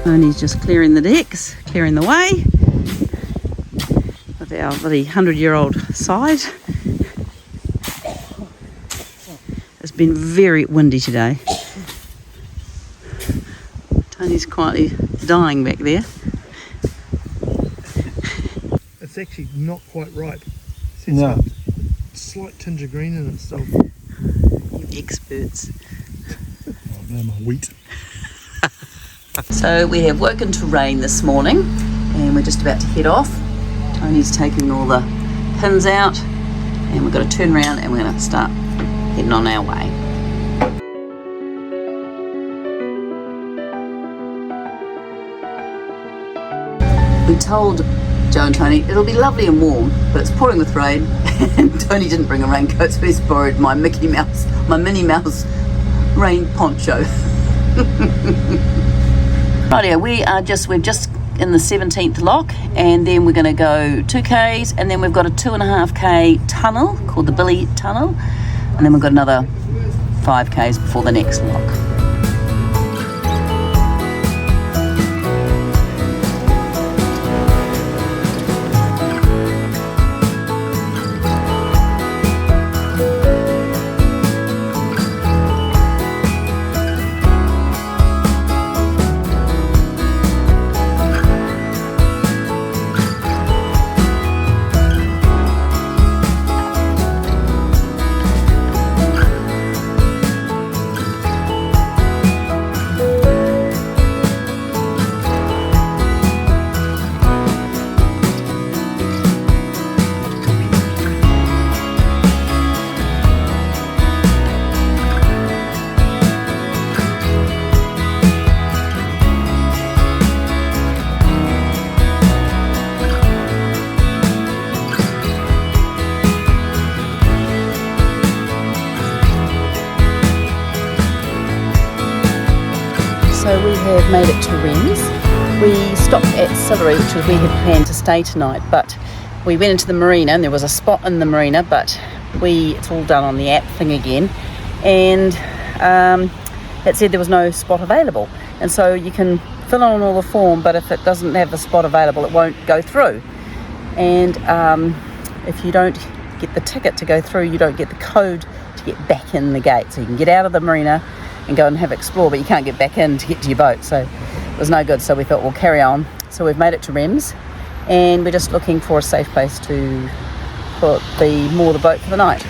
Tony's just clearing the decks, clearing the way with our bloody 100-year-old side. It's been very windy today. Tony's quietly dying back there. It's actually not quite ripe. It's No. got a slight tinge of green in it still. You experts. Oh, no, my wheat. So we have woken to rain this morning and we're just about to head off. Tony's taking all the pins out and we've got to turn around and we're going to start heading on our way. We told Joe and Tony it'll be lovely and warm, but it's pouring with rain and Tony didn't bring a raincoat, so he's borrowed my Minnie Mouse rain poncho. Rightio, we're just in the 17th lock, and then we're going to go 2Ks, and then we've got a 2.5K tunnel called the Billy Tunnel, and then we've got another 5Ks before the next lock. So we have made it to reims. We stopped at Sillery, which was where we had planned to stay tonight, but we went into the marina and there was a spot in the marina, but it's all done on the app thing again, and it said there was no spot available. And so you can fill in all the form, but if it doesn't have the spot available, it won't go through. And if you don't get the ticket to go through, you don't get the code to get back in the gate. So you can get out of the marina and go and have explore, but you can't get back in to get to your boat, so it was no good. So we thought we'll carry on. So we've made it to reims, and we're just looking for a safe place to moor the boat for the night.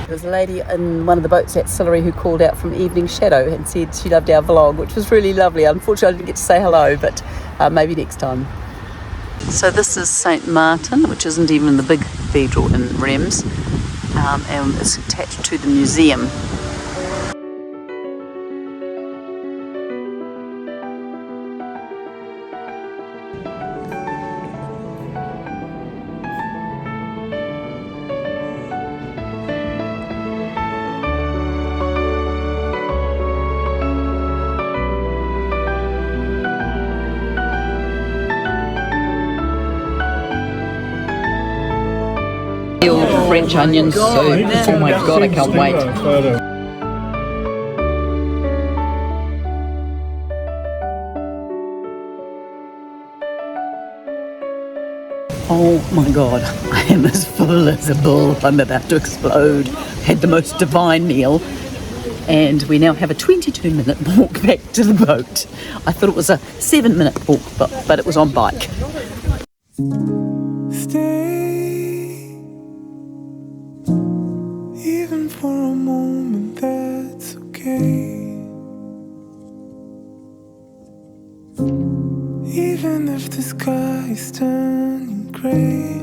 There was a lady in one of the boats at Sillery who called out from Evening Shadow and said she loved our vlog, which was really lovely. Unfortunately I didn't get to say hello, but maybe next time. So this is St Martin, which isn't even the big cathedral in reims, and it's attached to the museum. French onion soup. Oh my god, I can't wait. Oh my god, I am as full as a bull. I'm about to explode. Had the most divine meal, and we now have a 22-minute walk back to the boat. I thought it was a 7-minute walk, but it was on bike. Even for a moment, that's okay. Even if the sky is turning gray.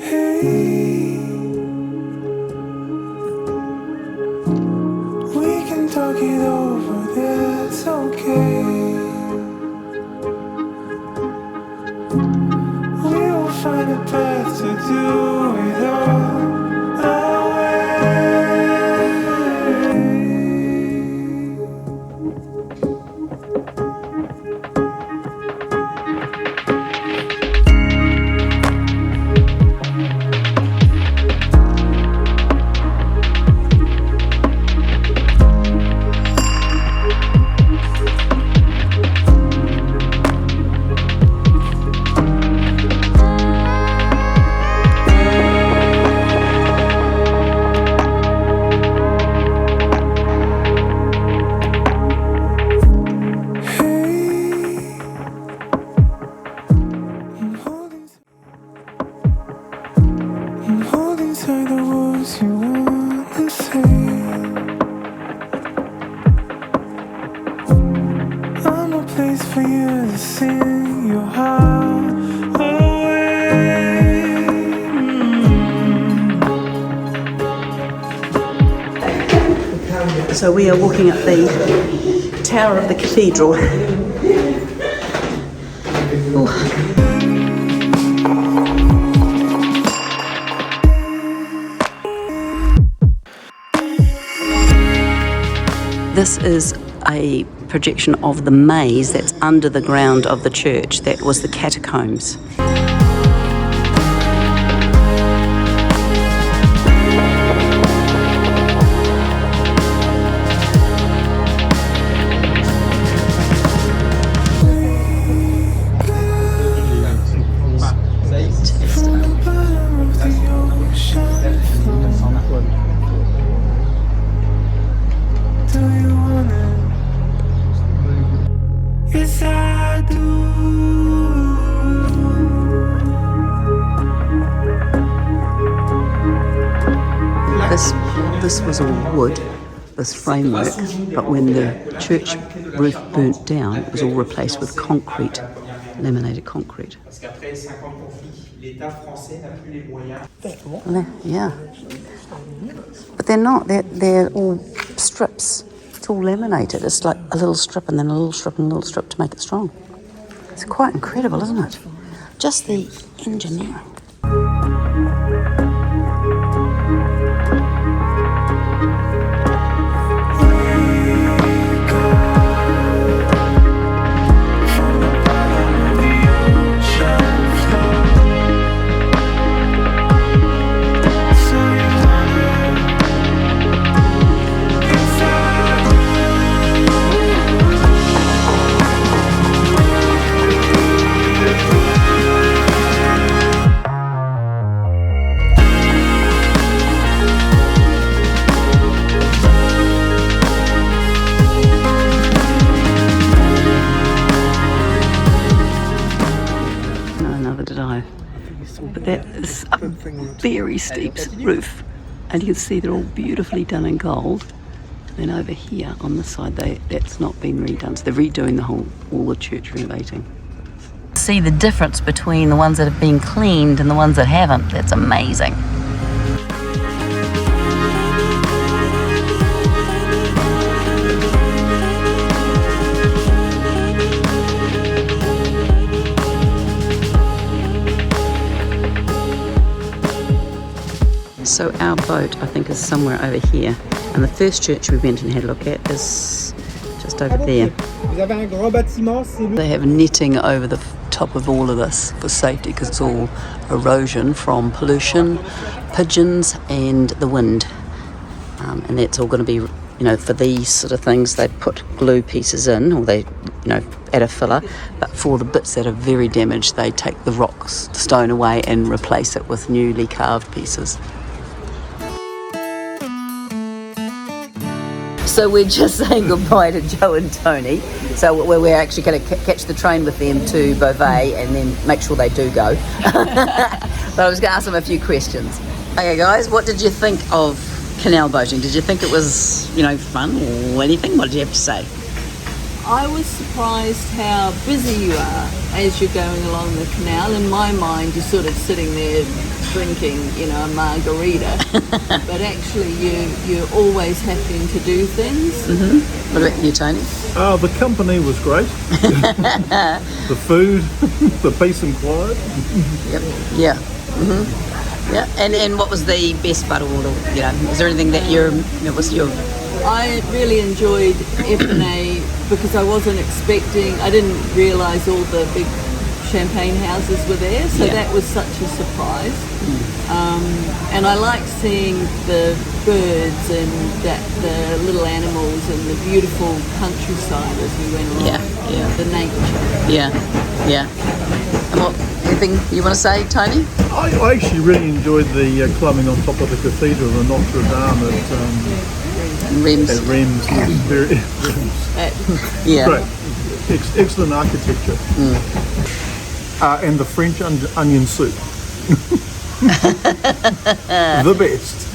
Hey, we can talk it over, that's okay. We will find a path to do it all our way. So we are walking up the tower of the cathedral. Ooh. This is a projection of the maze that's under the ground of the church. That was the catacombs. Yes, I do. This was all wood, this framework, but when the church roof burnt down, it was all replaced with concrete, laminated concrete. Yeah. But they're not, they're all strips. It's all laminated. It's like a little strip and then a little strip and a little strip to make it strong. It's quite incredible, isn't it? Just the engineering. But that is a very steep roof, and you can see they're all beautifully done in gold. And over here on the side, that's not been redone, so they're redoing all the church renovating. See the difference between the ones that have been cleaned and the ones that haven't. That's amazing. So our boat, I think, is somewhere over here. And the first church we went and had a look at is just over there. They have netting over the top of all of this for safety because it's all erosion from pollution, pigeons and the wind. And that's all going to be, for these sort of things, they put glue pieces in, or they, add a filler. But for the bits that are very damaged, they take the rocks, the stone away and replace it with newly carved pieces. So we're just saying goodbye to Joe and Tony. So we're actually going to catch the train with them to Beauvais and then make sure they do go. But I was going to ask them a few questions. Okay, guys, what did you think of canal boating? Did you think it was, fun or anything? What did you have to say? I was surprised how busy you are as you're going along the canal. In my mind, you're sort of sitting there drinking, a margarita, but actually you're always having to do things. Mm-hmm. What about you, Tony? The company was great. The food, the peace and quiet. Yep. Yeah. Mm-hmm. Yeah. And what was the best part of all? Is there anything that what's your? I really enjoyed F&A because I didn't realise all the big champagne houses were there, so that was such a surprise. And I liked seeing the birds and the little animals and the beautiful countryside as we went along. The nature. Yeah. And anything you want to say, Tony? I actually really enjoyed the climbing on top of the cathedral, the Notre Dame at reims. Great. Excellent architecture. And the French onion soup. The best.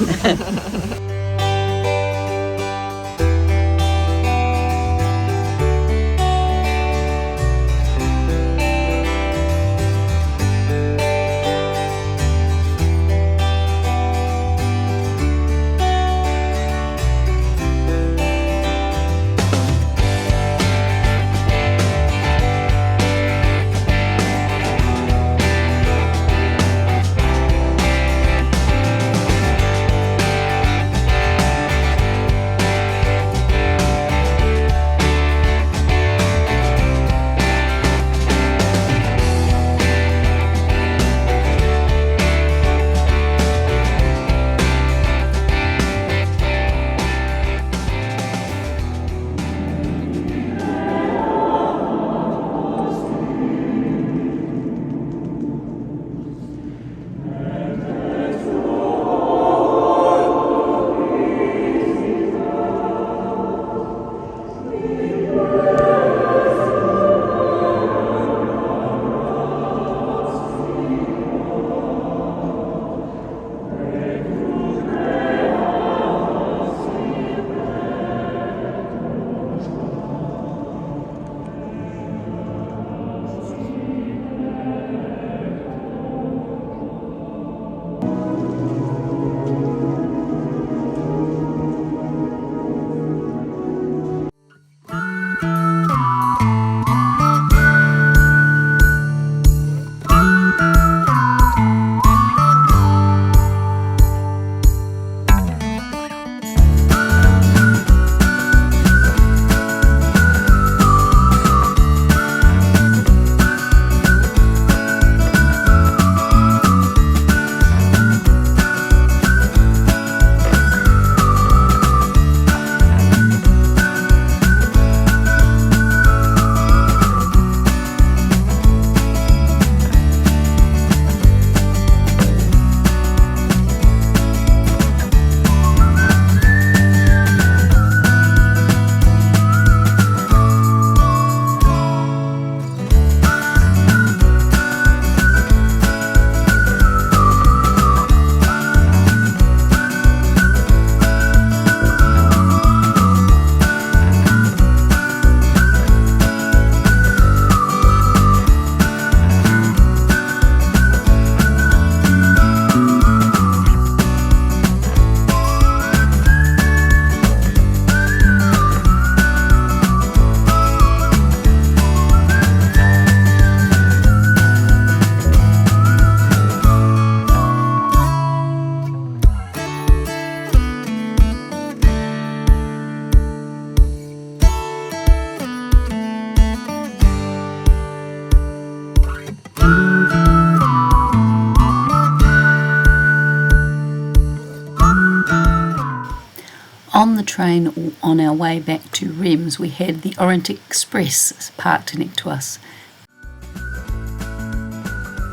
On the train on our way back to Reims, we had the Orient Express parked next to us.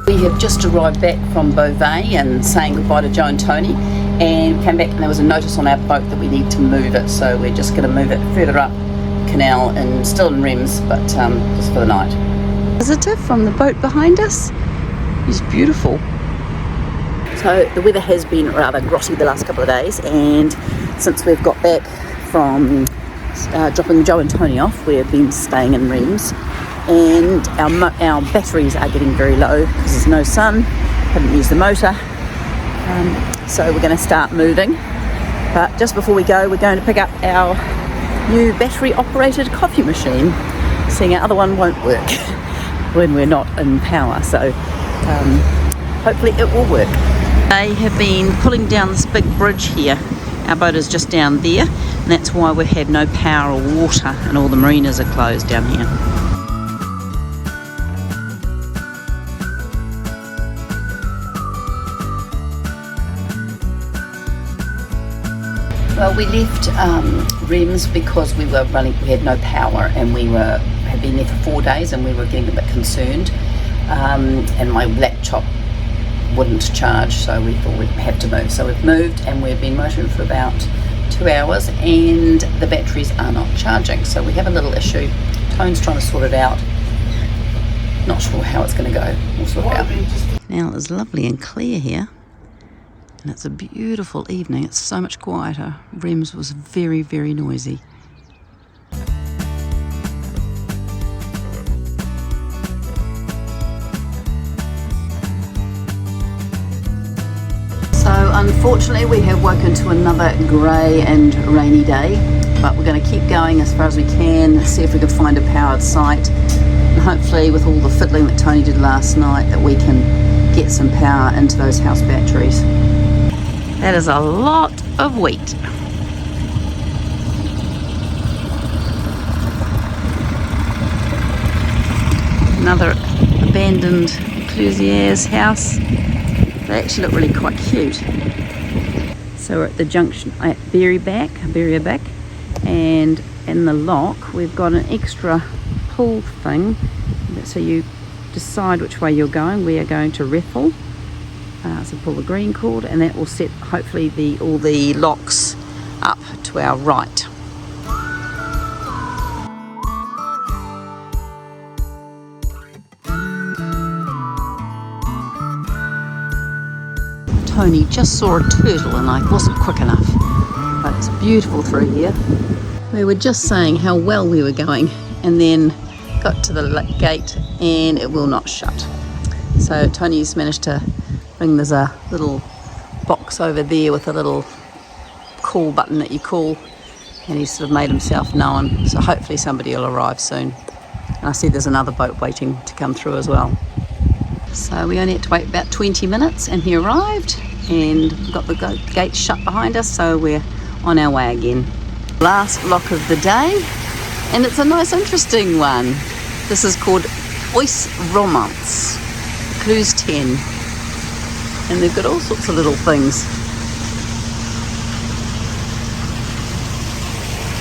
We have just arrived back from Beauvais and saying goodbye to Joe and Tony, and came back and there was a notice on our boat that we need to move it, so we're just going to move it further up Canal and still in Reims, but just for the night. Visitor from the boat behind us. It's beautiful. So the weather has been rather grotty the last couple of days, and since we've got back from dropping Joe and Tony off, we've been staying in Reims, and our batteries are getting very low because there's no sun, haven't used the motor, so we're going to start moving. But just before we go, we're going to pick up our new battery operated coffee machine, seeing our other one won't work when we're not in power, so hopefully it will work. They have been pulling down this big bridge here. Our boat is just down there, and that's why we've had no power or water, and all the marinas are closed down here. Well, we left Reims because we had no power, and we had been there for 4 days, and we were getting a bit concerned, and my laptop wouldn't charge, so we thought we'd have to move. So we've moved, and we've been motoring for about 2 hours, and the batteries are not charging, so we have a little issue. Tone's trying to sort it out. Not sure how it's going to go. We'll sort it out. Now it's lovely and clear here, and it's a beautiful evening. It's so much quieter. Reims was very, very noisy. So unfortunately we have woken to another grey and rainy day, but we're going to keep going as far as we can, see if we can find a powered site, and hopefully with all the fiddling that Tony did last night that we can get some power into those house batteries. That is a lot of wheat. Another abandoned Clousier's house. They actually look really quite cute. So we're at the junction at Berryback, and in the lock we've got an extra pull thing, so you decide which way you're going. We are going to Rethel, so pull the green cord, and that will set hopefully all the locks up to our right. Tony just saw a turtle and I wasn't quick enough, but it's beautiful through here. We were just saying how well we were going, and then got to the gate and it will not shut. So Tony's managed to ring. There's a little box over there with a little call button that you call, and he's sort of made himself known, so hopefully somebody will arrive soon. And I see there's another boat waiting to come through as well. So we only had to wait about 20 minutes and he arrived, and got the gate shut behind us, so we're on our way again. Last lock of the day, and it's a nice interesting one. This is called Ois Romance, Clues 10, and they've got all sorts of little things.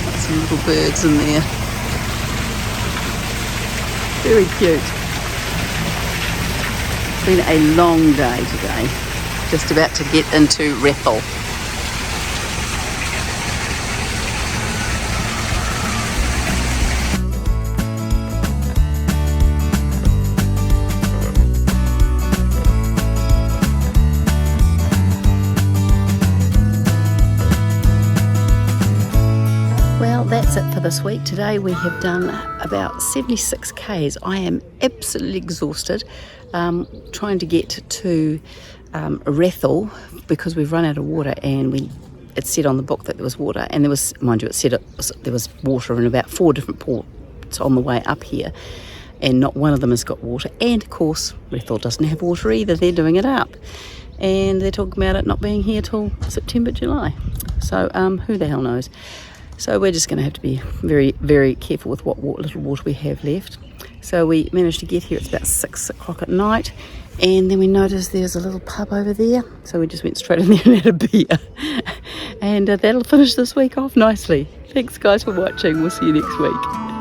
Got some little birds in there. Very cute. It's been a long day today. Just about to get into Rethel. Well, that's it for this week. Today we have done about 76 Ks. I am absolutely exhausted. Trying to get to Rethel because we've run out of water, and it said on the book that there was water, and there was, mind you, it said there was water in about 4 different ports on the way up here, and not one of them has got water. And of course Rethel doesn't have water either. They're doing it up, and they're talking about it not being here till September, July, so who the hell knows. So we're just going to have to be very, very careful with what little water we have left. So we managed to get here. It's about 6 o'clock at night, and then we noticed there's a little pub over there, so we just went straight in there and had a beer. And that'll finish this week off nicely. Thanks guys for watching. We'll see you next week.